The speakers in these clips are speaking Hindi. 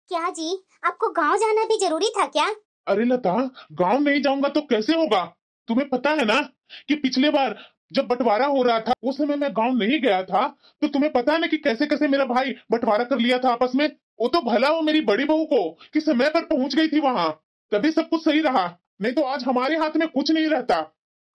क्या जी, आपको गांव जाना भी जरूरी था क्या? अरे लता, गांव नहीं जाऊंगा तो कैसे होगा? तुम्हें पता है ना कि पिछले बार जब बंटवारा हो रहा था उस समय मैं गांव नहीं गया था। तो तुम्हें पता है ना कि कैसे कैसे मेरा भाई बंटवारा कर लिया था आपस में। वो तो भला वो मेरी बड़ी बहू को कि समय पर पहुंच गई थी वहां, तभी सब कुछ सही रहा। नहीं तो आज हमारे हाथ में कुछ नहीं रहता।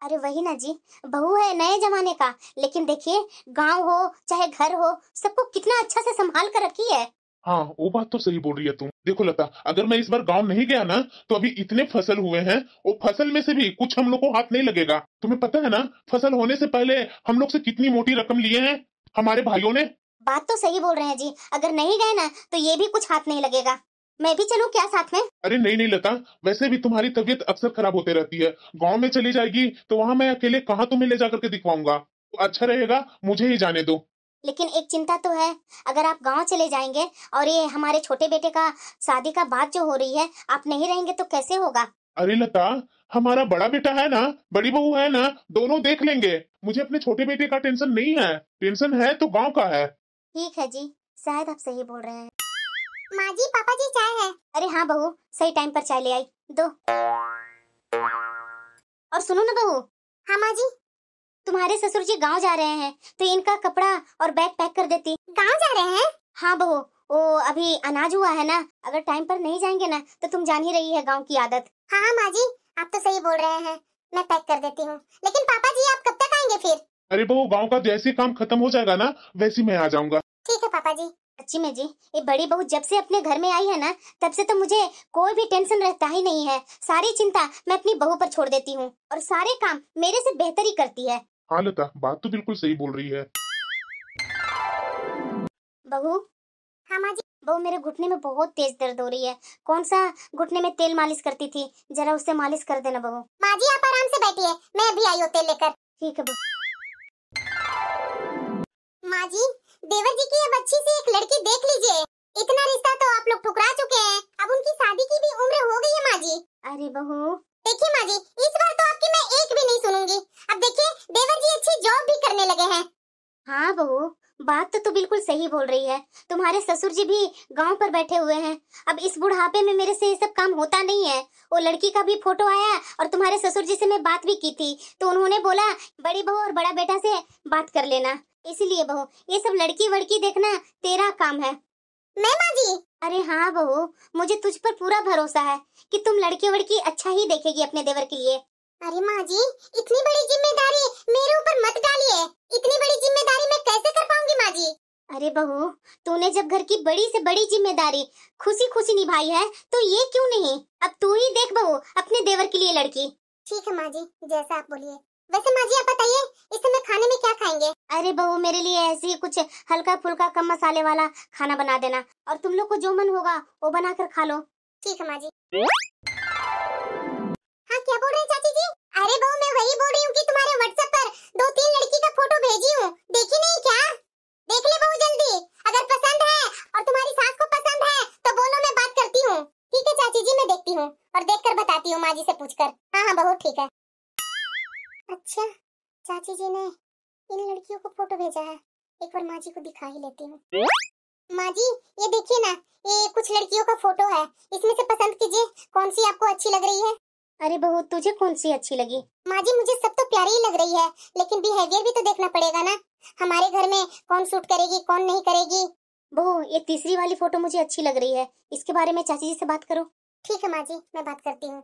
अरे वही ना जी, बहू है नए जमाने का, लेकिन देखिए गांव हो चाहे घर हो, सबको कितना अच्छा से संभाल कर रखी है। हाँ, वो बात तो सही बोल रही है तुम। देखो लता, अगर मैं इस बार गांव नहीं गया ना तो अभी इतने फसल हुए हैं, वो फसल में से भी कुछ हम लोग को हाथ नहीं लगेगा। तुम्हें पता है ना, फसल होने से पहले हम लोग से कितनी मोटी रकम लिए हैं हमारे भाइयों ने। बात तो सही बोल रहे हैं जी, अगर नहीं गए ना तो ये भी कुछ हाथ नहीं लगेगा। मैं भी चलूं क्या साथ में? अरे नहीं नहीं लता, वैसे भी तुम्हारी तबीयत अक्सर खराब होते रहती है। गांव में चली जाएगी तो वहां मैं अकेले कहाँ तुम्हें ले जाकर के दिखवाऊंगा। तो अच्छा रहेगा मुझे ही जाने दो। लेकिन एक चिंता तो है, अगर आप गांव चले जाएंगे और ये हमारे छोटे बेटे का शादी का बात जो हो रही है, आप नहीं रहेंगे तो कैसे होगा? अरे लता, हमारा बड़ा बेटा है ना, बड़ी बहू है ना, दोनों देख लेंगे। मुझे अपने छोटे बेटे का टेंशन नहीं है, टेंशन है तो गांव का है। ठीक है जी, शायद आप सही बोल रहे हैं। माँ जी, पापा जी चाय है। अरे हाँ बहू, सही टाइम पर चाय ले आई, दो। और सुनो ना बहू। हाँ माँ जी। तुम्हारे ससुर जी गांव जा रहे हैं, तो इनका कपड़ा और बैग पैक कर देती। गांव जा रहे हैं? हाँ बहू, वो अभी अनाज हुआ है ना, अगर टाइम पर नहीं जाएंगे ना तो तुम जान ही रही है गांव की आदत। हाँ हाँ माँ जी, आप तो सही बोल रहे हैं, मैं पैक कर देती हूँ। लेकिन पापा जी आप कब तक आएंगे फिर? अरे बहू, गांव का जैसे काम खत्म हो जाएगा ना वैसे मैं आ जाऊंगा। ठीक है पापा जी। सच्ची में जी, ये बड़ी बहू जब से अपने घर में आई है ना, तब से तो मुझे कोई भी टेंशन रहता ही नहीं है। सारी चिंता मैं अपनी बहू पर छोड़ देती हूँ और सारे काम मेरे से बेहतर ही करती है। हाँ लता, बात तो बिल्कुल सही बोल रही है। बहू। हाँ माँ जी। बहू, मेरे घुटने में बहुत तेज दर्द हो रही है, कौन सा घुटने में तेल मालिश करती थी, जरा उससे मालिश कर देना बहू। माँ जी आप आराम से बैठिए, मैं अभी आई हूँ तेल लेकर। ठीक है बहू। माँ जी, देवर जी की अब अच्छी सी एक लड़की देख लीजिए। इतना रिश्ता तो आप लोग ठुकरा चुके हैं, अब उनकी शादी की भी उम्र हो गई है माँ जी। अरे बहू। देखिए माँ जी, इस बार तो आपकी मैं एक भी नहीं सुनूंगी। अब देखिए देवर जी अच्छी जॉब भी करने लगे हैं। हाँ बहू, बात तो बिल्कुल सही बोल रही है। तुम्हारे ससुर जी भी गांव पर बैठे हुए हैं। अब इस बुढ़ापे में मेरे से ये सब काम होता नहीं है। वो लड़की का भी फोटो आया और तुम्हारे ससुर जी से मैं बात भी की थी, तो उन्होंने बोला बड़ी बहू और बड़ा बेटा से बात कर लेना। इसीलिए बहू, ये सब लड़की वड़की देखना तेरा काम है। मैं माँ जी? अरे हाँ बहू, मुझे तुझ पर पूरा भरोसा है कि तुम लड़की वड़की अच्छा ही देखेगी अपने देवर के लिए। अरे माँ जी, इतनी बड़ी जिम्मेदारी मेरे ऊपर मत डालिए। इतनी बड़ी जिम्मेदारी मैं कैसे कर पाऊंगी माँ जी? अरे बहू, तूने जब घर की बड़ी से बड़ी जिम्मेदारी खुशी खुशी निभाई है तो ये क्यों नहीं, अब तू ही देख बहू अपने देवर के लिए लड़की। ठीक है माँ जी, जैसा आप बोलिए। वैसे माँ जी आप बताइए, इस समय खाने में क्या खाएंगे? अरे बहू, मेरे लिए ऐसे ही कुछ हल्का फुल्का कम मसाले वाला खाना बना देना, और तुम लोग को जो मन होगा वो बनाकर खा लो। ठीक है माँ जी। हाँ क्या बोल रहे हैं चाची जी? अरे बहू, मैं वही बोल रही हूँ कि तुम्हारे व्हाट्सएप पर 2-3 लड़की का फोटो भेजी हूँ, देखी नहीं क्या? देख ले बहू जल्दी, अगर पसंद है और तुम्हारी सास को पसंद है तो बोलो, मैं बात करती हूँ। ठीक है चाची जी, मैं देखती हूँ और देखकर बताती हूँ माँ जी से पूछकर। हाँ हाँ बहू ठीक है। अच्छा, चाची जी ने इन लड़कियों को फोटो भेजा है, एक बार माँ जी को दिखा ही लेती हूँ। माँ जी ये देखिए ना, ये कुछ लड़कियों का फोटो है, इसमें से पसंद कीजिए कौन सी आपको अच्छी लग रही है। अरे बहू, तुझे कौन सी अच्छी लगी? माँ जी मुझे सब तो प्यारी ही लग रही है, लेकिन बिहेवियर भी तो देखना पड़ेगा ना, हमारे घर में कौन सूट करेगी कौन नहीं करेगी। बहू, ये तीसरी वाली फोटो मुझे अच्छी लग रही है, इसके बारे में चाची जी से बात करो। ठीक है माँ जी, मैं बात करती हूँ।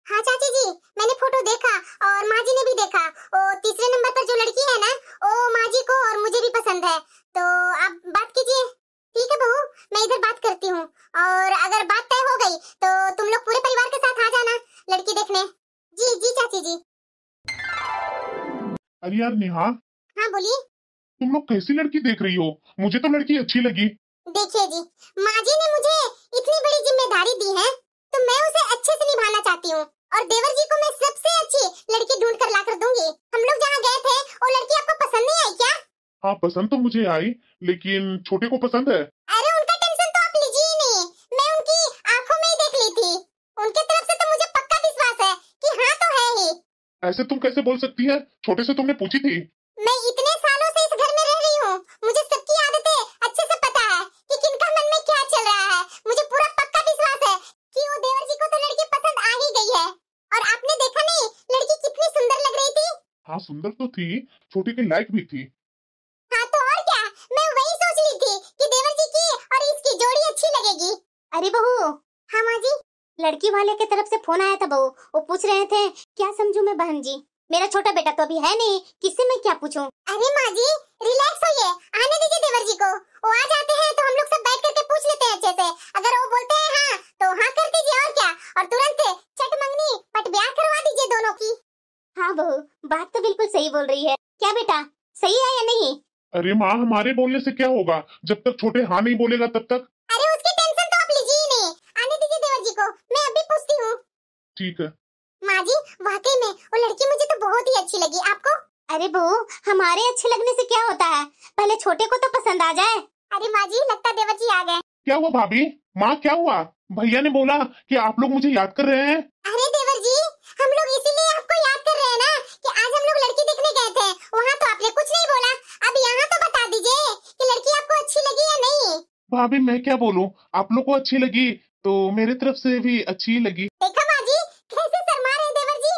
हाँ चाची जी, मैंने फोटो देखा और माँ जी ने भी देखा। वो तीसरे नंबर पर जो लड़की है ना, वो माँ जी को और मुझे भी पसंद है, तो आप बात कीजिए। ठीक है बहू, मैं इधर बात करती हूँ, और अगर बात तय हो गई तो तुम लोग पूरे परिवार के साथ आ जाना लड़की देखने। जी जी चाची जी। अरे यार नेहा, हाँ बोलिए। तुम लोग कैसी लड़की देख रही हो? मुझे तो लड़की अच्छी लगी। देखिए जी, माँ जी ने मुझे इतनी बड़ी जिम्मेदारी दी है तो मैं उसे अच्छे से निभाना चाहती हूँ, और देवर जी को मैं सबसे अच्छी लड़की ढूंढ कर ला कर दूंगी। हम लोग जहाँ गए थे वो लड़की आपको पसंद नहीं आई क्या? हाँ पसंद तो मुझे आई, लेकिन छोटे को पसंद है। अरे उनका टेंशन तो आप लीजिए ही नहीं, मैं उनकी आंखों में ही देख ली थी। उनके तरफ से तो मुझे पक्का विश्वास है कि हाँ तो है ही। ऐसे तुम कैसे बोल सकती है? छोटे से तुमने पूछी थी? मैं इतने सालों से इस घर में रह रही हूँ, मुझे सबकी आदतें अच्छे से पता है कि किनका मन में क्या चल रहा सुंदर तो थी, छोटी के लायक भी थी। हाँ तो और क्या, मैं वही सोच रही थी कि देवर जी की और इसकी जोड़ी अच्छी लगेगी। अरे बहू। हाँ माँ जी। लड़की वाले की तरफ से फोन आया था बहू, वो पूछ रहे थे क्या समझूं मैं बहन जी। मेरा छोटा बेटा तो अभी है नहीं, किससे मैं क्या पूछूं। अरे माँ जी रिलैक्स होइए, आने दीजिए देवर जी को, वो आ जाते हैं तो हम लोग सब बैठ करके पूछ लेते हैं अच्छे से। अगर वो बोलते हैं हाँ तो हाँ कर दीजिए और क्या, और तुरंत चट मंगनी पट ब्याह करवा दीजिए दोनों की। हाँ बहू बात तो बिल्कुल सही बोल रही है, क्या बेटा सही है या नहीं। अरे माँ, हमारे बोलने से क्या होगा, जब तक छोटे हाँ नहीं बोलेगा तब तक। अरे उसकी टेंशन तो आप लीजिए ही नहीं, आने दीजिए देवर जी को, मैं अभी पूछती हूँ। ठीक है। माँ जी वाकई में वो लड़की मुझे तो बहुत ही अच्छी लगी, आपको। अरे बहू हमारे अच्छे लगने से क्या होता है, पहले छोटे को तो पसंद आ जाए। अरे माँ जी लगता देवर जी आ गए। क्या हुआ भाभी? माँ क्या हुआ? भैया ने बोला कि आप लोग मुझे याद कर रहे हैं। अरे देवर जी हम लोग इसीलिए आपको याद कर रहे हैं ना कि आज हम लोग लड़की देखने गए थे, वहाँ तो आपने कुछ नहीं बोला, अब यहाँ तो बता दीजिए कि लड़की आपको अच्छी लगी या नहीं। भाभी मैं क्या बोलूं, आप लोग को अच्छी लगी तो मेरे तरफ से भी अच्छी लगी। देखा माँ जी कैसे शर्मा रहे देवर जी।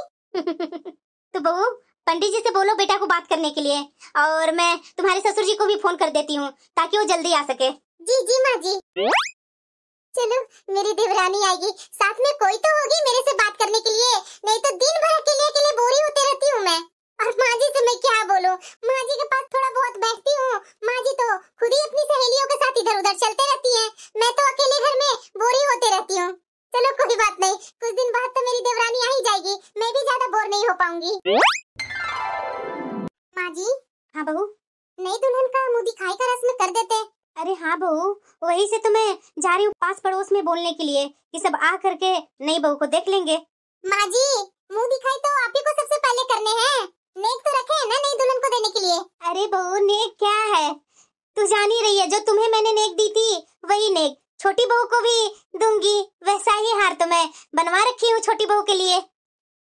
तो बहू पंडित जी से बोलो बेटा को बात करने के लिए, और मैं तुम्हारे ससुर जी को भी फोन कर देती हूँ ताकि वो जल्दी आ सके। जी जी माँ जी। चलो मेरी देवरानी आएगी, साथ में कोई तो होगी मेरे से बात करने के लिए, नहीं तो दिन भर अकेले बोरी होते रहती हूँ मैं। और माँ जी से मैं क्या बोलूं, माँ जी के पास थोड़ा बहुत बैठती हूँ, माँ जी तो खुद ही अपनी सहेलियों के साथ इधर उधर चलते रहती हैं, मैं तो अकेले घर में बोरी होते रहती हूँ। चलो कोई बात नहीं, कुछ दिन बाद तो मेरी देवरानी आ ही जाएगी, मैं भी ज्यादा बोर नहीं हो पाऊंगी। माँ जी। हाँ बहू। नई दुल्हन का मुंह दिखाई का रस्म कर देते। अरे हाँ बहू वही से तो मैं जा रही हूँ पास पड़ोस में बोलने के लिए कि सब आ करके नई बहू को देख लेंगे। माँ जी मुंह दिखाई तो आप ही को सबसे पहले करने हैं, नेक तो रखे हैं ना नई दुल्हन को देने के लिए। अरे बहू नेक क्या है, तू जान ही रही है जो तुम्हें मैंने नेक दी थी वही नेक छोटी बहू को भी दूंगी, वैसा ही हार तो मैं बनवा रखी हूँ छोटी बहू के लिए।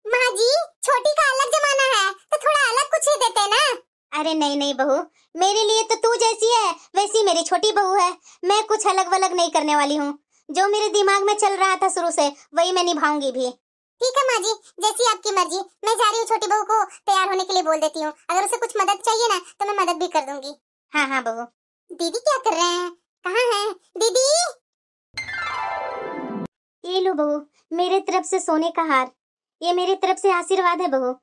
माँ जी छोटी का अलग जमाना है तो थोड़ा अलग कुछ ही देते ना। अरे नहीं नहीं बहू, मेरे लिए तो तू जैसी है वैसी मेरी छोटी बहू है, मैं कुछ अलग वलग नहीं करने वाली हूँ, जो मेरे दिमाग में चल रहा था शुरू से वही मैं निभाऊंगी भी। ठीक है माँ जी जैसी आपकी मर्जी, मैं जा रही हूँ छोटी बहू को तैयार होने के लिए बोल देती हूँ, अगर उसे कुछ मदद चाहिए ना तो मैं मदद भी कर दूंगी। हाँ हाँ बहू। दीदी क्या कर रहे हैं, कहाँ हैं दीदी? ये लो बहू मेरे तरफ से सोने का हार, ये मेरी तरफ से आशीर्वाद है बहू,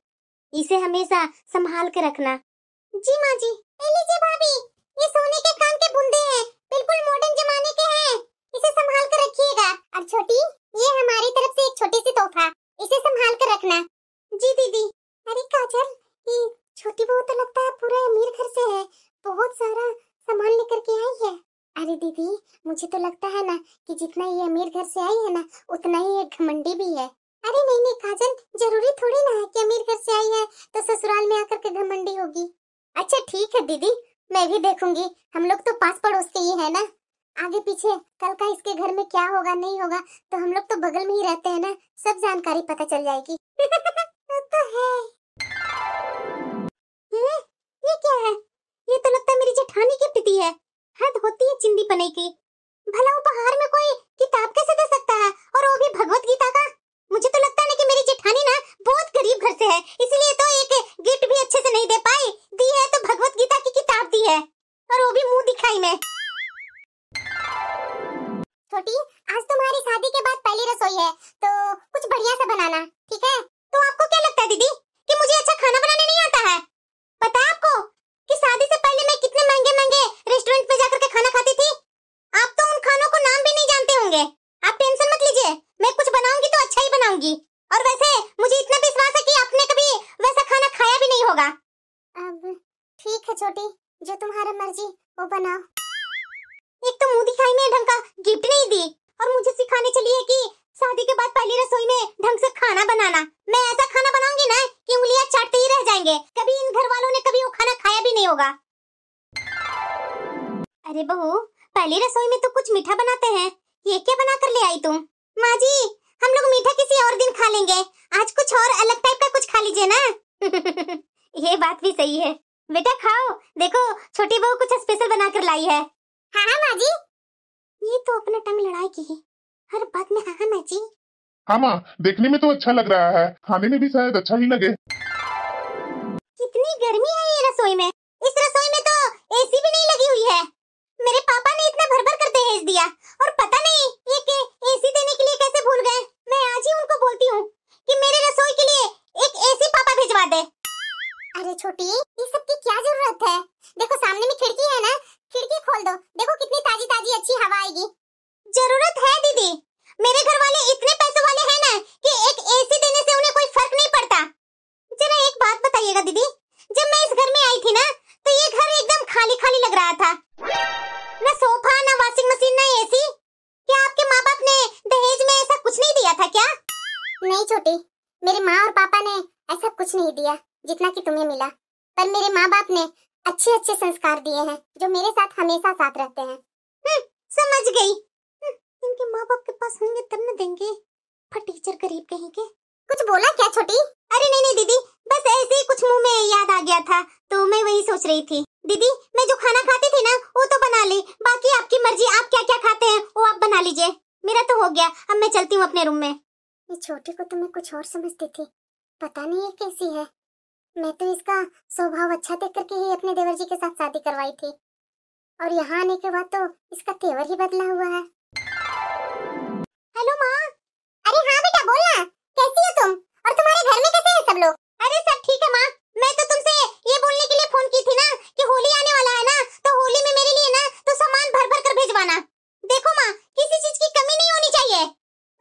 इसे हमेशा संभाल के रखना। जी माँ जी। लीजिए भाभी ये सोने के काम के बूंदे हैं, बिल्कुल मॉडर्न जमाने के हैं, इसे संभाल कर रखिएगा। और छोटी ये हमारी तरफ से एक छोटी सी तोहफा, इसे संभाल कर रखना। जी दीदी। अरे काजल ये छोटी बहू तो लगता है पूरा अमीर घर से है, बहुत सारा सामान लेकर के आई है। अरे दीदी मुझे तो लगता है ना कि जितना ये अमीर घर से आई है ना उतना ही एक घमंडी भी है। अरे नहीं नहीं काजल जरूरी थोड़ी ना है कि अमीर घर से आई है तो ससुराल में आकर के घमंडी होगी। अच्छा ठीक है दीदी मैं भी देखूंगी, हम लोग तो पास पड़ोस के ही है ना, आगे पीछे कल का इसके घर में क्या होगा नहीं होगा तो हम लोग तो बगल में ही रहते हैं ना, सब जानकारी पता चल जाएगी। तो है। ये क्या है, ये तो लगता है मेरी जेठानी की पिटी है, हद होती है चिंदी पने की, भला उपहार में कोई किताब कैसे दे सकता है और वो भी भगवत गीता का। मुझे तो लगता है ना कि मेरी जेठानी ना बहुत गरीब घर से है, इसलिए तो एक गिफ्ट भी अच्छे से नहीं दे पाई, दी है तो भगवत गीता की किताब दी है और वो भी मुंह दिखाई में। छोटी आज तुम्हारी शादी के बाद पहली रसोई है तो कुछ बढ़िया सा बनाना ठीक है। तो आपको क्या लगता है दीदी कि मुझे अच्छा खाना बनाने नहीं आता है? पता है आपको कि शादी से पहले मैं कितने महंगे महंगे रेस्टोरेंट में जाकर के खाना खाती थी, आप तो उन खानों को नाम भी नहीं जानते होंगे। आप टेंशन मत लीजिए, मैं कुछ बनाऊंगी तो अच्छा ही बनाऊंगी, और वैसे मुझे इतना विश्वास है कि आपने कभी वैसा खाना खाया भी नहीं होगा। अब ठीक है छोटी जो तुम्हारा मर्जी वो बनाओ। एक तो मुंह दिखाई में ढंग का गिफ्ट नहीं दी और मुझे सिखाने चली है कि शादी के बाद पहली रसोई में ढंग से खाना बनाना, मैं ऐसा खाना बनाऊंगी ना कि उंगलियां चाटते ही रह जाएंगे, कभी इन घर वालों ने कभी वो खाना खाया भी नहीं होगा। अरे बहू पहली रसोई में तो कुछ मीठा बनाते हैं, ये क्या बना कर ले आई तुम? माँ जी हम लोग मीठा किसी और दिन खा लेंगे, आज कुछ और अलग टाइप का कुछ खा लीजिए ना। ये बात भी सही है, बेटा खाओ, देखो छोटी बहू कुछ स्पेशल बना कर लाई है। हाँ हाँ माँ जी। ये तो अपना टंग लड़ाई की है, हर बात में हाँ हाँ माँ जी। हाँ माँ देखने में तो अच्छा लग रहा है, खाने में भी शायद अच्छा ही लगे। कि कितनी गर्मी है ये रसोई में। इस रसोई में तो एसी भी नहीं लगी हुई है। मेरे पापा ने इतना भर भर कर दहेज दिया और पता नहीं ये के एसी देने के लिए कैसे भूल गए। मैं आज ही उनको बोलती हूँ कि मेरे रसोई के लिए एक एसी पापा भिजवा दे। अरे छोटी, ये सब की क्या जरूरत है? देखो सामने में खिड़की है ना, खिड़की खोल दो, देखो कितनी ताजी ताजी अच्छी हवा आएगी। जरूरत है दीदी, मेरे घर वाले इतने पैसों वाले हैं ना कि एक एसी देने से उन्हें कोई फर्क नहीं पड़ता। जरा एक बात बताइएगा दीदी, जब मैं इस घर में आई थी ना तो ये घर एकदम खाली खाली लग रहा था, ना सोफा ना वाशिंग मशीन ना एसी। क्या आपके माँ बाप ने दहेज में ऐसा कुछ नहीं दिया था क्या? नहीं छोटी, मेरे माँ और पापा ने ऐसा कुछ नहीं दिया जितना कि तुम्हें मिला, पर मेरे माँ बाप ने अच्छे अच्छे संस्कार दिए हैं जो मेरे साथ हमेशा साथ रहते हैं। समझ गई। इनके माँ बाप के पास होंगे तब न देंगे, फटीचर गरीब कहीं के। कुछ बोला क्या छोटी? अरे नहीं नहीं दीदी, बस ऐसे ही कुछ मुंह में याद आ गया था तो मैं वही सोच रही थी। दीदी मैं जो खाना खाती थी ना वो तो बना ली, बाकी आपकी मर्जी, आप क्या क्या खाते हैं वो आप बना लीजिए। मेरा तो हो गया, अब मैं चलती हूँ अपने रूम में। ये छोटी को तो मैं कुछ और समझती थी, पता नहीं ये कैसी है। मैं तो इसका स्वभाव अच्छा देख करके ही अपने देवर जी के साथ शादी करवाई थी और यहाँ आने के बाद तो इसका तेवर ही बदला हुआ है। हेलो माँ। अरे हाँ बेटा बोलना, कैसी हो तुम और तुम्हारे घर में कैसे हैं सब लोग? अरे सब ठीक है माँ, मैं तो तुमसे ये बोलने के लिए फोन की थी ना कि होली आने वाला है ना, तो होली में मेरे लिए ना तो सामान भर भर कर भेजवाना। देखो माँ, किसी चीज की कमी नहीं होनी चाहिए।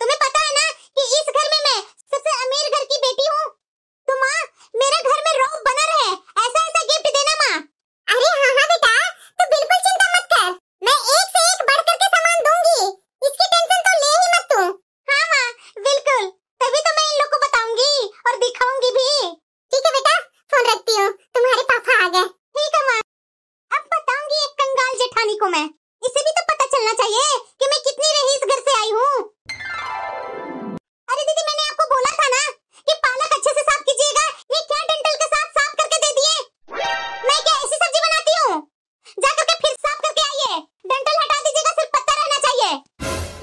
तुम्हें पता है ना कि इस घर में मैं सबसे अमीर घर की बेटी हूँ, तो माँ मेरे घर में रौब बना रहे, ऐसा ऐसा गिफ्ट देना माँ। अरे हाँ हाँ बेटा, तो बिल्कुल चिंता मत कर, मैं एक से एक बढ़ करके सामान दूंगी, इसकी टेंशन तो ले ही मत तू। हाँ हाँ बिल्कुल, तभी तो मैं इन लोग को बताऊंगी और दिखाऊंगी भी। ठीक है बेटा, फोन रखती हूँ, तुम्हारे पापा आ गए। ठीक है माँ। अब बताऊंगी एक कंगाल जेठानी को मैं, इसे भी तो पता चलना चाहिए कि मैं कितनी रईस घर से आई हूँ। अरे दीदी मैंने आपको बोला था ना कि पालक अच्छे से साफ कीजिएगा, ये क्या डेंटल के साथ साफ करके दे दिए? मैं क्या ऐसी सब्जी बनाती हूँ? जाकर के फिर साफ करके आइए, डेंटल हटा दीजिएगा, सिर्फ पत्ता रहना चाहिए।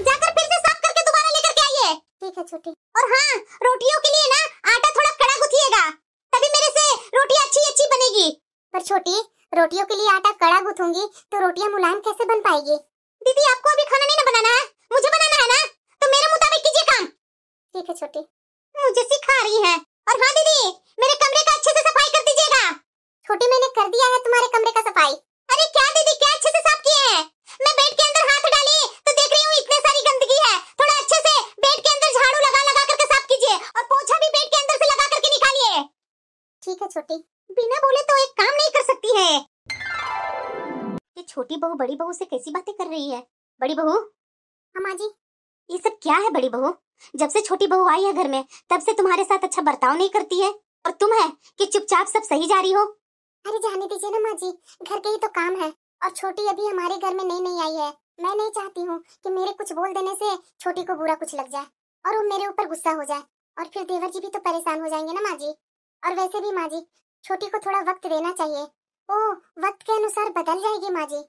जाकर फिर से साफ करके दोबारा लेकर के आइए। ठीक है छोटी। और हाँ, रोटियों के लिए ना आटा थोड़ा कड़ा गूंथिएगा, तभी मेरे से रोटी अच्छी अच्छी बनेगी। पर छोटी, रोटियों के लिए आटा कड़ा गूंथूंगी तो रोटियां मुलायम कैसे बन पाएगी? दीदी आपको अभी खाना नहीं ना बनाना है, मुझे बनाना है ना, तो मेरे मुताबिक कीजिए काम। ठीक है छोटी। मुझे सिखा रही है। और हाँ दीदी, मेरे कमरे का अच्छे से सफाई कर दीजिएगा। छोटी मैंने कर दिया है तुम्हारे कमरे का सफाई। अरे क्या दीदी, क्या अच्छे से साफ किए हैं? मैं बेड के अंदर हाथ डाली तो देख रही हूँ इतने सारी गंदगी है, थोड़ा अच्छे से बेड के अंदर झाड़ू लगा लगा करके साफ कीजिए और पोछा भी बेड के अंदर से लगा करके निकालिए। ठीक है छोटी। बिना बोले तो एक काम नहीं कर सकती है। ये छोटी बहू बड़ी बहू से कैसी बातें कर रही है? बड़ी बहू। हाँ माँ जी। ये सब क्या है बड़ी बहू? जब से छोटी बहू आई है घर में तब से तुम्हारे साथ अच्छा बर्ताव नहीं करती है, और तुम है कि चुपचाप सब सही जा रही हो। अरे जाने दीजिए ना माँ जी, घर के ही तो काम है, और छोटी अभी हमारे घर में नई नई आई है। मैं नहीं चाहती हूँ कि मेरे कुछ बोल देने से छोटी को बुरा कुछ लग जाए और वो मेरे ऊपर गुस्सा हो जाए, और फिर देवर जी भी तो परेशान हो जाएंगे ना माँ जी। और वैसे भी माँ जी, छोटी को थोड़ा वक्त देना चाहिए, वो वक्त के अनुसार बदल जाएगी माँ जी।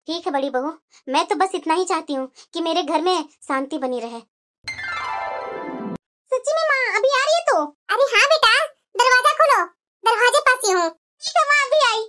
ठीक है बड़ी बहू, मैं तो बस इतना ही चाहती हूँ कि मेरे घर में शांति बनी रहे। सच्ची में माँ अभी आ रही है तो? अरे हाँ बेटा, दरवाजा खोलो, दरवाजे पास ही हूँ। ठीक है माँ, अभी आई।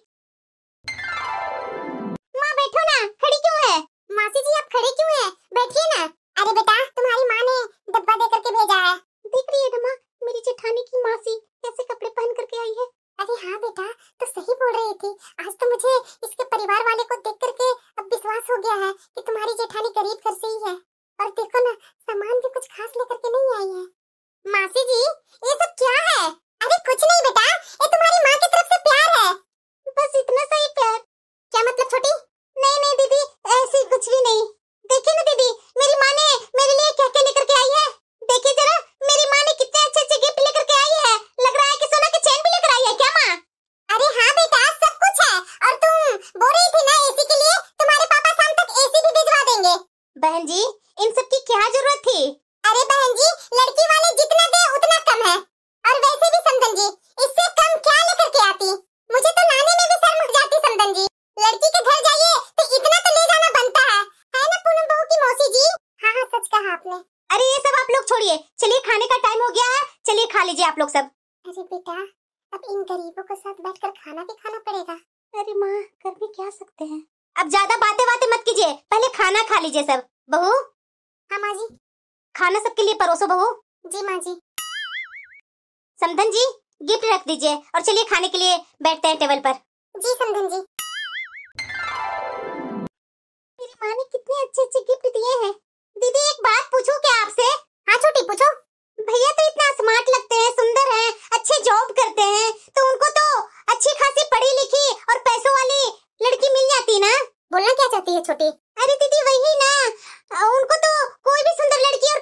माँ बैठो ना, खड़ी क्यों है? मासी जी आप खड़ी क्यों है, बैठिए ना। अरे बेटा तुम्हारी माँ ने डब्बा दे करके भेजा है। देख रही है ना माँ, मेरी जेठानी की मासी कैसे कपड़े पहन करके आई है। अरे हाँ बेटा, तो सही बोल रही थी, आज तो मुझे इसके परिवार वाले को देख करके अब विश्वास हो गया है कि तुम्हारी जेठानी गरीब घर से ही है। और देखो ना, सामान भी कुछ खास लेकर के नहीं आई है। मासी जी ये सब क्या है? अरे कुछ नहीं बेटा, ये तुम्हारी माँ की तरफ से प्यार है, बस इतना सा ही प्यार। क्या मतलब छोटी? नहीं नहीं दीदी, ऐसी कुछ भी नहीं। देखिए ना दीदी, मेरी माँ ने मेरे लिए क्या क्या लेकर के आई है। देखिए जरा, मेरी माँ ने कितने अच्छे अच्छे गिफ्ट लेकर के आई है, लग रहा है कि सोना की चेन भी लेकर आई है क्या माँ? अरे हाँ बेटा, सब कुछ है, और तुम बोल रही थी ना एसी के लिए, तुम्हारे पापा शाम तक एसी भी भिजवा देंगे। बहन जी इन सब की क्या जरूरत थी? अरे बहन जी, लड़की वाले जितना दे उतना कम है, और वैसे भी समधन जी इससे कम क्या लेकर के आती, मुझे तो लाने में भी शर्म हो जाती। समधन जी लड़की के घर जाइए तो इतना तो ले जाना बनता है ना पूनम बहू की मौसी जी? हाँ हाँ सच कहा आपने। अरे ये सब आप लोग छोड़िए, चलिए खाने का टाइम हो गया है, चलिए खा लीजिए आप लोग सब। अरे बेटा अब इन गरीबों के साथ बैठकर खाना भी खाना पड़ेगा। अरे माँ, कर भी क्या सकते हैं। अब ज्यादा बातें मत कीजिए, पहले खाना खा लीजिए सब। बहू। हाँ माँ जी। खाना सबके लिए परोसो बहू। जी माँ जी। समधन जी, गिफ्ट रख दीजिए और चलिए खाने के लिए बैठते हैं टेबल पर। जी समधन जी। मेरी माँ ने कितने अच्छे गिफ्ट दिए हैं। दीदी एक बात पूछूं क्या आपसे? हाँ छोटी पूछो। भैया तो इतना स्मार्ट लगते हैं, सुंदर हैं, अच्छे जॉब करते हैं, तो उनको तो अच्छी खासी पढ़ी लिखी और पैसों वाली लड़की मिल जाती ना। बोलना क्या चाहती है छोटी? अरे दीदी वही ना, उनको तो कोई भी सुंदर लड़की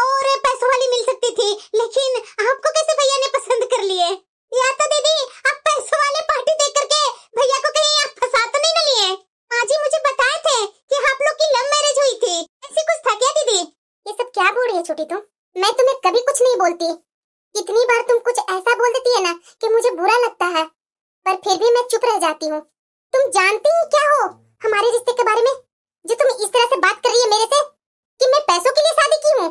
और पैसों वाली मिल सकती थी, लेकिन आपको कैसे भैया ने पसंद कर लिए? या तो दीदी आप पैसों वाले पार्टी देख करके भैया को कहीं आप फंसा तो नहीं लिए? माँ जी मुझे बताए थे कि आप लोग की लव मैरिज हुई थी, ऐसी कुछ था क्या दीदी? ये सब क्या बोल रही है छोटी तुम? मैं तुम्हें कभी कुछ नहीं बोलती। कितनी बार तुम कुछ ऐसा बोल देती है ना कि मुझे बुरा लगता है, पर फिर भी मैं चुप रह जाती हूँ। तुम जानती ही क्या हो हमारे रिश्ते के बारे में, जो तुम इस तरह से बात कर रही है मेरे से कि मैं पैसों के लिए शादी की हूँ?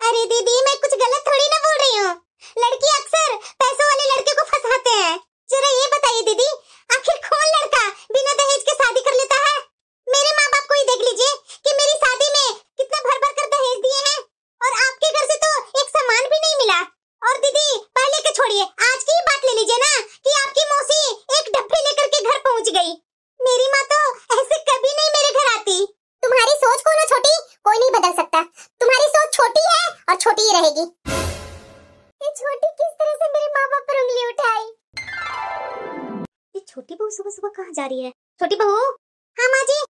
अरे दीदी मैं कुछ गलत थोड़ी ना बोल रही हूँ। लड़की अक्सर पैसों वाले लड़के को फंसाते हैं। जरा ये बताइए दीदी, आखिर कौन लड़का बिना दहेज के शादी कर लेता है? मेरे माँ बाप को ही देख लीजिए कि मेरी शादी में कितना भर भर कर दहेज दिए हैं, और आपके घर से तो एक सामान भी नहीं मिला। और दीदी पहले के छोड़िए, आज की ही बात ले लीजिए ना कि आपकी मौसी एक डब्बे लेकर के घर पहुंच गई। मेरी माँ तो ऐसे कभी नहीं मेरे घर आती। तुम्हारी सोच को ना छोटी कोई नहीं बदल सकता। तुम्हारी सोच छोटी है और छोटी ही रहेगी। ये छोटी किस तरह से मेरे माँ बाप पर उंगली उठाई? ये छोटी बहू सुबह सुबह कहाँ जा रही है? छोटी बहू। हाँ माँ जी।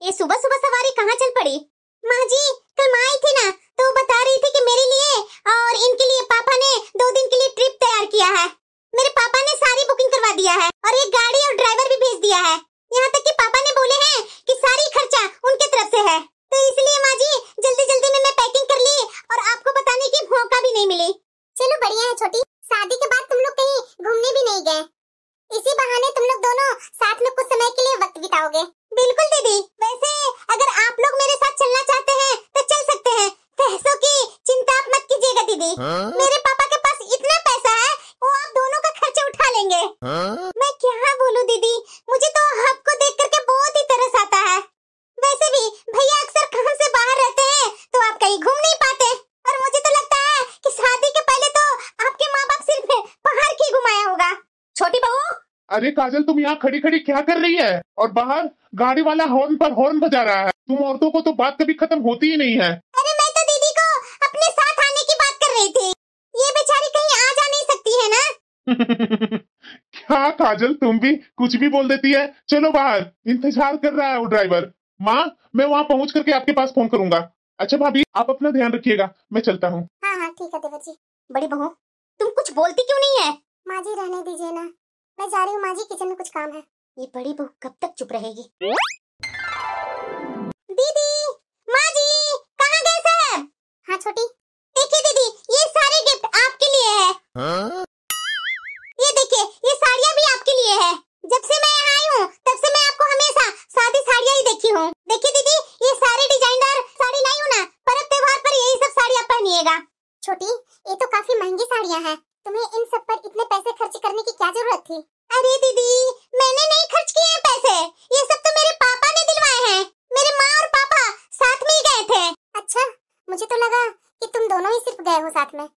ये सुबह सुबह सवारी कहाँ चल पड़ी? माँ जी कल माँ आई थी ना, तो वो बता रही थी कि मेरे लिए और इनके लिए पापा ने 2 दिन के लिए ट्रिप तैयार किया है। मेरे पापा ने सारी बुकिंग करवा दिया है और एक गाड़ी और ड्राइवर भी भेज दिया है। यहाँ तक कि पापा ने बोले हैं कि सारी खर्चा उनके तरफ से है। तो इसलिए माँ जी जल्दी जल्दी में मैं पैकिंग कर ली और आपको बताने की मौका भी नहीं मिली। चलो बढ़िया है छोटी, शादी के बाद तुम लोग कहीं घूमने भी नहीं गए, इसी बहाने तुम लोग दोनों साथ में कुछ समय के लिए वक्त बिताओगे। बिल्कुल दीदी, वैसे अगर आप लोग मेरे साथ चलना चाहते हैं तो चल सकते हैं। पैसों की चिंता आप मत कीजिएगा दीदी। मेरे पापा के पास इतना पैसा है वो आप दोनों का खर्चा उठा लेंगे। मैं क्या बोलूं दीदी, मुझे तो आपको देख करके बहुत ही तरस आता है। वैसे भी भैया अक्सर काम से बाहर रहते हैं तो आप कहीं घूम नहीं पाते, और मुझे तो लगता है कि शादी के पहले तो आपके माँ बाप सिर्फ बाहर की घुमाया होगा। छोटी बहू। अरे काजल तुम यहाँ खड़ी खड़ी क्या कर रही है? और बाहर गाड़ी वाला हॉर्न पर हॉर्न बजा रहा है। तुम औरतों को तो बात कभी खत्म होती ही नहीं है। अरे मैं तो दीदी को अपने साथ आने की बात कर रही थी, ये बेचारी कहीं आ जा नहीं सकती है ना। क्या काजल तुम भी कुछ भी बोल देती है। चलो बाहर, इंतजार कर रहा है वो ड्राइवर। माँ मैं वहाँ पहुँच करके आपके पास फोन करूंगा। अच्छा भाभी आप अपना ध्यान रखिएगा, मैं चलता हूँ। हाँ हाँ ठीक है देवर जी। बड़ी बहू तुम कुछ बोलती क्यों नहीं है? माँ जी रहने दीजिए ना, मैं जा रही हूँ माँ जी, किचन में कुछ काम है। ये बड़ी बहू कब तक चुप रहेगी? दीदी, माँ जी, कहाँ गए साहब? हाँ छोटी। देखिए दीदी ये सारे गिफ्ट आपके लिए है। ये देखिए ये साड़ियाँ भी आपके लिए है। जब से मैं यहाँ आई हूँ तब से मैं आपको हमेशा सादी साड़ियाँ ही देखी हूँ। देखिए दीदी ये सारे डिजाइनर साड़ी लाई हूँ ना, पर्व त्योहार पर यही सब साड़ियाँ पहनिएगा। छोटी ये तो काफी महंगी साड़ियाँ हैं, तुम्हें इन सब पर इतने पैसे खर्च करने की क्या जरूरत थी? अरे दीदी मैंने नहीं खर्च किए हैं पैसे, ये सब तो मेरे पापा ने दिलवाए हैं। मेरे माँ और पापा साथ में ही गए थे। अच्छा मुझे तो लगा कि तुम दोनों ही सिर्फ गए हो साथ में।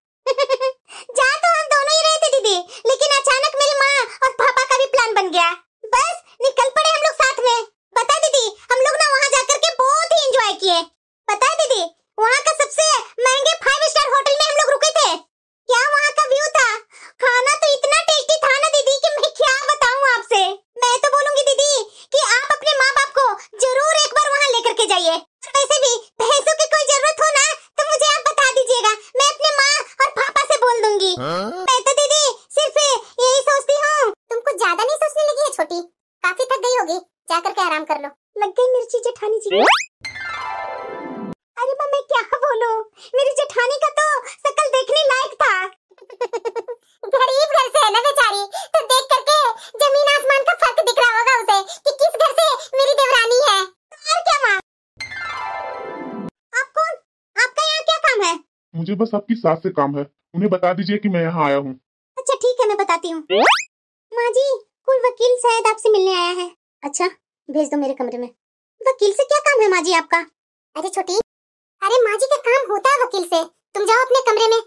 जा तो हम दोनों ही रहे थे दीदी, लेकिन अचानक मेरी माँ और पापा का भी प्लान बन गया, बस निकल पड़े हम लोग साथ में। पता है दीदी हम लोग ना वहाँ जाकर के बहुत ही एंजॉय किए। पता है दीदी वहाँ का सबसे महंगे 5 स्टार होटल में हम लोग रुके थे। क्या वहाँ का व्यू था, खाना तो इतना टेस्टी था ना दीदी कि मैं क्या बताऊँ आपसे। मैं तो बोलूंगी दीदी कि आप अपने माँ बाप को जरूर एक बार वहाँ लेकर के जाइए। वैसे भी पैसों की कोई जरूरत हो ना तो मुझे आप बता दीजिएगा, मैं अपने माँ और पापा से बोल दूंगी। मैं तो दीदी सिर्फ यही सोचती हूँ। तुम कुछ ज्यादा नहीं सोचने लगी है छोटी? काफी थक गई होगी, जाकर के आराम कर लो। लग गई मिर्ची जेठानी जी। अरे मैं क्या बोलूं, मेरी जेठानी का तो शक्ल देखने लायक था। गरीब घर से है ना बेचारी, तो देख करके जमीन आसमान का फर्क दिख रहा होगा उसे कि किस घर से मेरी देवरानी है। तो और क्या माँ? आप कौन? आपका यहाँ क्या काम है? मुझे बस आपकी सास से काम है, उन्हें बता दीजिए कि मैं यहाँ आया हूँ। अच्छा ठीक है मैं बताती हूँ। माँ जी, कोई वकील शायद आपसे मिलने आया है। अच्छा, भेज दो मेरे कमरे में। वकील से क्या काम है माँ जी आपका? अरे छोटी, अरे माँ जी का काम होता है वकील से। तुम जाओ अपने कमरे में।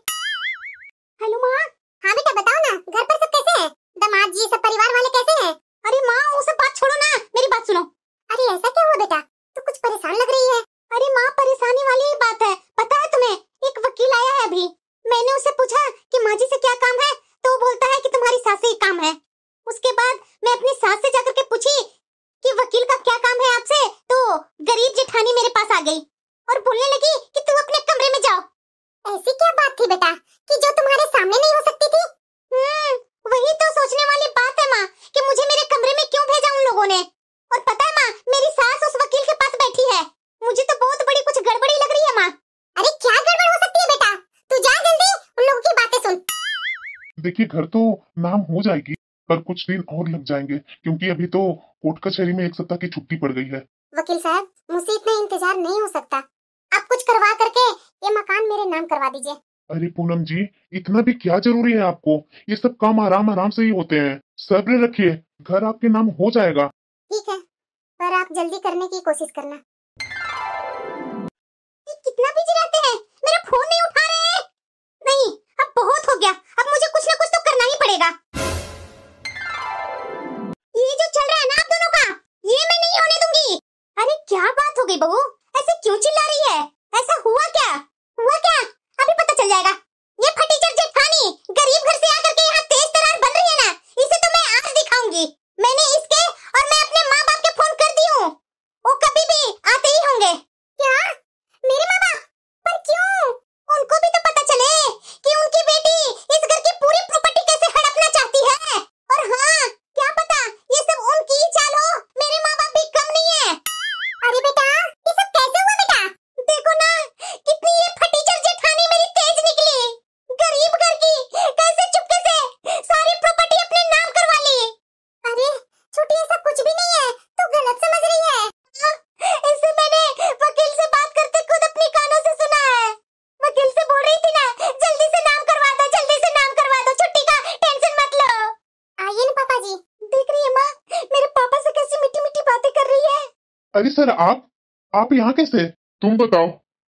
हेलो माँ। हाँ बेटा बताओ ना, घर पर सब कैसे हैं? दामाद जी सब परिवार वाले कैसे हैं? अरे माँ वो सब बात छोड़ो ना, मेरी बात सुनो। अरे ऐसा क्या हुआ बेटा? तू कुछ परेशान लग रही है। अरे माँ परेशानी वाली ही बात है। पता है तुम्हें, एक वकील आया है अभी। मैंने उससे पूछा कि माँ जी से क्या काम है, तो वो बोलता है कि तुम्हारी सास से ही काम है। उसके बाद मैं अपनी सास से जाकर के पूछी कि वकील का क्या काम है आपसे, तो गरीब जेठानी मेरे पास आ गई और बोलने लगी कि तुम अपने कमरे में जाओ। ऐसी क्या बात थी बेटा कि जो तुम्हारे सामने नहीं हो सकती थी? वही तो सोचने वाली बात है माँ कि मुझे मेरे कमरे में क्यों भेजा उन लोगों ने। और पता है माँ, मेरी सास उस वकील के पास बैठी है। मुझे तो बहुत बड़ी कुछ गड़बड़ी लग रही है माँ। अरे क्या गड़बड़ हो सकती है बेटा? तू जा जल्दी, उन लोगों की बातें सुन। देखिए घर तो नाम हो जाएगी, पर कुछ दिन और लग जाएंगे क्योंकि अभी तो कोर्ट कचहरी में 1 सप्ताह की छुट्टी पड़ गई है। वकील साहब, मुझसे इतना इंतजार नहीं हो सकता। आप कुछ करवा करके ये मकान मेरे नाम करवा दीजिए। अरे पूनम जी, इतना भी क्या जरूरी है आपको? ये सब काम आराम आराम से ही होते हैं। सब्र रखिए, घर आपके नाम हो जाएगा। ठीक है, पर आप जल्दी करने की कोशिश करना। ये कितना बिजी रहते हैं, मेरा फोन नहीं उठा रहे हैं। नहीं, अब बहुत हो गया, अब मुझे कुछ ना कुछ तो करना ही पड़ेगा। ये जो चल रहा है ना आप दोनों का, ये मैं नहीं होने दूंगी। अरे क्या बात हो गई बहू, ऐसे क्यों चिल्ला रही है? ऐसा हुआ क्या? हुआ क्या? अभी पता चल जाएगा। ये फटीचर जेठानी गरीब घर से आकर के यहाँ तेज तरार बन रही है ना, इसे तो मैं आज दिखाऊंगी। मैंने इसके और मैं अपने माँ बाप के फोन कर दी हूँ, वो कभी भी आते ही होंगे। क्या? मेरे माँ बाप? पर क्यों? उनको भी तो पता चले कि उनकी बेटी इस घर की पूरी प्रॉपर्टी कैसे हड़पना चाहती है। और हाँ, क्या पता ये सब उनकी ही चाल हो, मेरे माँ बाप भी कम नहीं है। अरे बेटा, ये सब कैसे हुआ बेटा? देखो ना, कितनी ये फटीचर जेठानी मेरी तेज निकली। गरीब घर की कैसे चुपके से सारी प्रॉपर्टी अपने नाम करवा ली। अरे छोटी, ऐसा कुछ भी नहीं है, तू गलत समझ रही है। इससे मैंने वकील से बात करते खुद अपनी कानों से सुना है। वकील से बोल रही थी ना, जल्दी से नाम करवा दो, जल्दी से नाम करवा दो, छुट्टी का टेंशन मत लो। आइए ना पापा जी। देख रही है माँ, मेरे पापा से कैसी मीठी मीठी बातें कर रही है। अरे सर, आप यहाँ कैसे? तुम बताओ,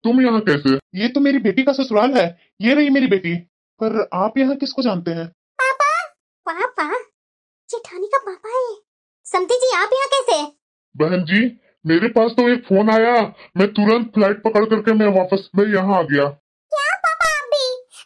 तुम यहाँ कैसे? ये तो मेरी बेटी का ससुराल है, ये रही मेरी बेटी। पर आप यहाँ किसको जानते हैं? पापा? पापा? जेठानी का पापा है। समधी जी, आप यहाँ कैसे? बहन जी, मेरे पास तो एक फोन आया, मैं तुरंत फ्लाइट पकड़ करके मैं यहाँ आ गया। क्या पापा, आप भी?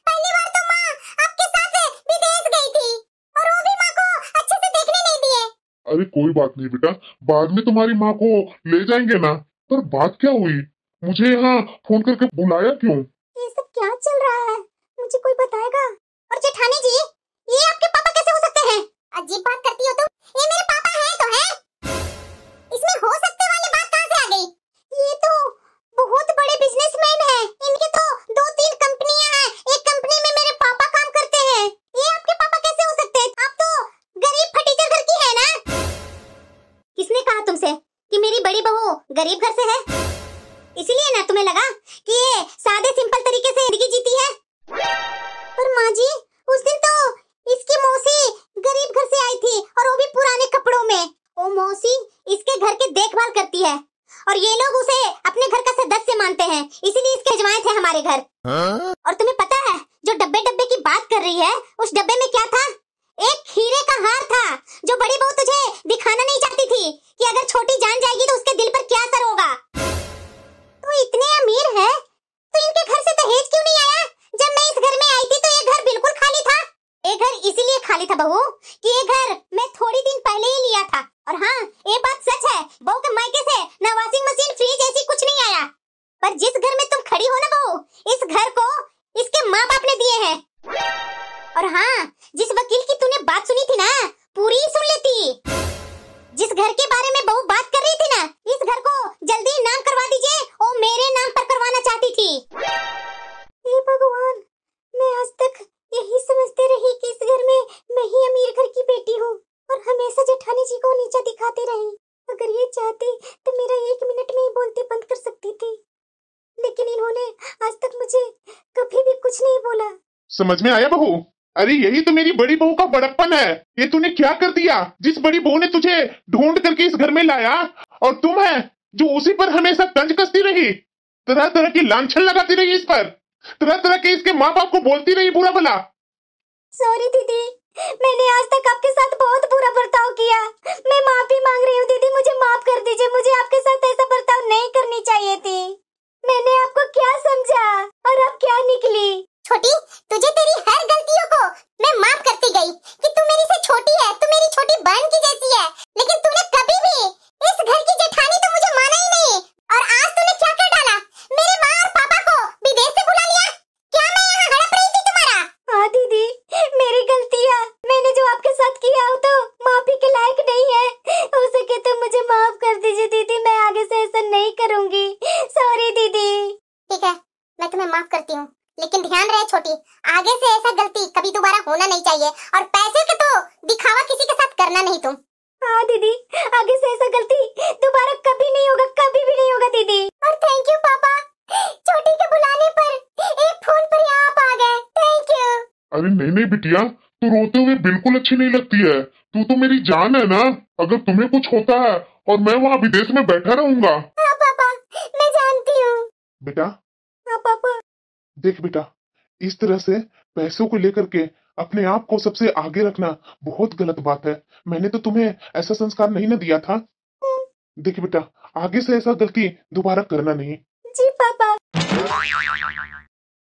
पहली बार तो माँ आपके साथ विदेश गई थी और वो भी माँ को अच्छे से देखने नहीं दिए। अरे कोई बात नहीं बेटा, बाद में तुम्हारी माँ को ले जाएंगे ना। पर बात क्या हुई? मुझे यहाँ फोन करके बुलाया क्यों? ये सब क्या चल रहा है, मुझे कोई बताएगा? और जेठानी जी, ये आपके पापा कैसे हो सकते हैं? अजीब बात करती हो तुम। ये मेरे पापा हैं तो हैं। इसमें हो सकते वाली बात कहाँ से आ गई? ये तो बहुत बड़े बिजनेसमैन हैं। इनके तो 2-3 कंपनियां हैं, एक कंपनी में मेरे पापा काम करते हैं। ये आपके पापा कैसे हो सकते हैं? आप तो गरीब फटीचर घर की है ना। किसने कहा तुमसे कि मेरी बड़ी बहू गरीब घर से है? इसलिए ना तुम्हें लगा कि ये सादे सिंपल तरीके से जिंदगी जीती है। पर माँ जी, उस दिन तो इसकी मौसी गरीब घर से आई थी और वो भी पुराने कपड़ों में। ओ मौसी इसके घर की देखभाल करती है और ये लोग उसे अपने घर का सदस्य मानते हैं, इसीलिए इसके जमाए थे हमारे घर। और तुम्हें पता है, जो डब्बे डब्बे की बात कर रही है, उस डब्बे में क्या था? एक हीरे का हार था, जो बड़ी बहू तुझे दिखाना नहीं चाहती थी कि अगर छोटी जान जाएगी तो उसके दिल पर क्या असर होगा। तो इतने अमीर है तो इनके घर से दहेज क्यों नहीं आया? जब मैं इस घर में आई थी तो ये घर बिल्कुल खाली था। ये घर इसीलिए खाली था बहू कि ये घर मैं थोड़ी दिन पहले ही लिया था। और हाँ, ये बात सच है, बहू के मायके से ना वॉशिंग मशीन, फ्रिज ऐसी कुछ नहीं आया। पर जिस घर में तुम खड़ी हो ना बहू, इस घर को इसके माँ बाप ने दिए हैं। और हाँ, जिस वकील की तूने बात सुनी थी ना, पूरी सुन लेती। जिस घर के बारे में बहू बात कर रही थी ना, इस घर को जल्दी नाम करवा दीजिए, वो मेरे नाम पर करवाना चाहती थी। हे भगवान, मैं आज तक यही समझते रही कि इस घर में मैं ही अमीर घर की बेटी हूँ और हमेशा जेठानी जी को नीचा दिखाती रही। अगर ये चाहती तो मेरा 1 मिनट में ही बोलते बंद कर सकती थी, लेकिन इन्होंने आज तक मुझे कभी भी कुछ नहीं बोला। समझ में आया बहू? अरे यही तो मेरी बड़ी बहू का बड़प्पन है। ये तूने क्या कर दिया? जिस बड़ी बहू ने तुझे ढूंढ करके इस घर में लाया, और तुम है जो उसी पर हमेशा तंज कसती रही, तरह तरह की लांछन लगाती रही इस पर, तरह तरह के इसके माँ बाप को बोलती रही बुरा भला। सॉरी दीदी, मैंने आज तक आपके साथ बहुत बुरा बर्ताव किया। मैं माफी मांग रही हूँ दीदी, मुझे माफ कर दीजिए। मुझे आपके साथ ऐसा बर्ताव नहीं करनी चाहिए थी। मैंने आपको क्या समझा और अब क्या निकली। छोटी, तुझे तेरी हर गलतियों को मैं माफ करती गई कि तू मेरी से छोटी है, तू मेरी छोटी बहन की जैसी है, लेकिन तूने कभी भी इस घर की जेठानी तो मुझे माना ही नहीं। और आज तूने क्या कर डाला? मेरे माँ और पापा को विदेश से बुला लिया। क्या मैं यहाँ हड़प रही थी तुम्हारा? हाँ दीदी, मेरी गलतियाँ, मैंने जो आपके साथ किया हो तो माफी के लायक नहीं है। हो सके तो मुझे माफ कर दीजिए दीदी, मैं आगे से ऐसा नहीं करूंगी। सॉरी दीदी। ठीक है, मैं तुम्हें माफ करती हूँ, लेकिन ध्यान रहे छोटी, आगे से ऐसा गलती कभी दोबारा होना नहीं चाहिए। और पैसे के तो दिखावा किसी के साथ करना नहीं तुम। हाँ दीदी, आगे से ऐसा गलती दोबारा कभी नहीं होगा, कभी भी नहीं होगा दीदी। और थैंक यू पापा, छोटी के बुलाने पर एक फोन पर ही आप आ गए। Thank you. अरे नहीं नहीं बिटिया, तू रोते हुए बिल्कुल अच्छी नहीं लगती है। तू तो मेरी जान है ना। अगर तुम्हें कुछ होता है और मैं वहाँ विदेश में बैठा रहूंगा। हाँ पापा, मैं जानती हूँ। बेटा, हाँ पापा। देख बेटा, इस तरह से पैसों को लेकर के अपने आप को सबसे आगे रखना बहुत गलत बात है। मैंने तो तुम्हें ऐसा संस्कार नहीं ना दिया था। देख बेटा, आगे से ऐसा गलती दोबारा करना नहीं। जी पापा।